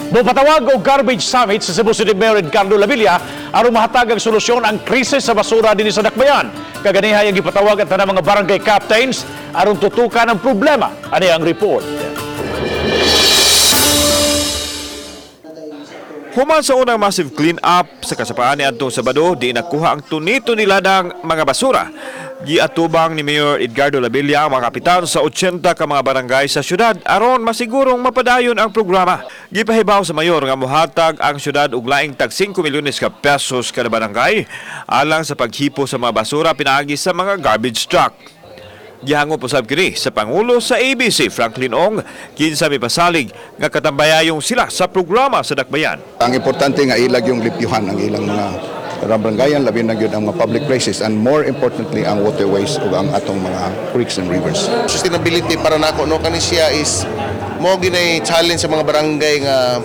Mopatawag og garbage summit sa Cebu City Mayor Edgardo Lavilla aron mahatag ang solusyon ang krisis sa basura dinhi sa Dakbayan. Kaganihay ang gipatawag ang tanang mga barangay captains aron tutukan ang problema. Ani ang report. Human sa unang massive clean-up sa kasapaan ni Antong Sabado, di nakuha ang tunito nila ng mga basura. Giatubang ni Mayor Edgardo Lavilla ang mga kapitan sa 80 ka mga barangay sa syudad aron masigurong mapadayon ang programa. Gipahibaw sa mayor nga mohatag ang syudad og laing tag 5 milyones ka pesos kada barangay alang sa paghipo sa mga basura pinaagi sa mga garbage truck. Gihangop usab kini sa Pangulo sa ABC Franklin Ong kinsa mipasalig nga katambayayong sila sa programa sa Dakbayan. Ang importante nga ilag yung lipyuhan ang ilang mga barangayan, labi na gyud ang mga public places, and more importantly ang waterways ug ang atong mga creeks and rivers. Sustainability para nako no kani siya is mo ginay challenge sa mga barangay nga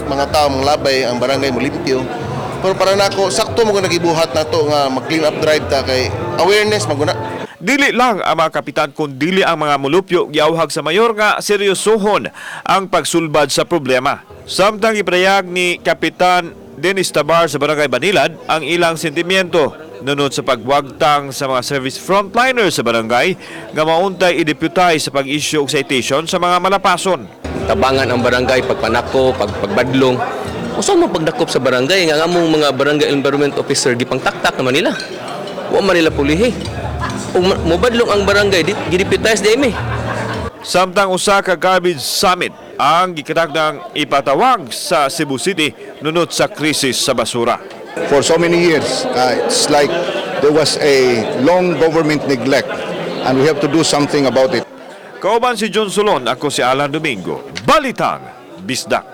mga tao mong labay ang barangay mo limpyo. Pero para nako sakto mo nagibuhat nato nga mag-clean up drive ta kay awareness maguna. Dili lang ang mga kapitan kundi ang mga mulupyo giawhag sa mayor nga seryosohon ang pagsulbad sa problema. Samtang iprayag ni Kapitan Dennis Tabar sa Barangay Banilad ang ilang sentimiento nunod sa pagwagtang sa mga service frontliners sa barangay nga mauntay i-deputize sa pag-issue og citation sa mga malapason. Tabangan ang barangay pagpanako, pagbadlong. Usa mo pagdakop sa barangay nga among mga barangay environment officer gipangtaktak naman nila. Wa man nila pulihi. Ug mobadlong ang barangay gideputize di mi. Samtang usa ka garbage summit ang gikanakdang ipatawag sa Cebu City nunod sa krisis sa basura. For so many years, it's like there was a long government neglect and we have to do something about it. Kauban si John Solon, ako si Alan Domingo. Balitang Bisdak.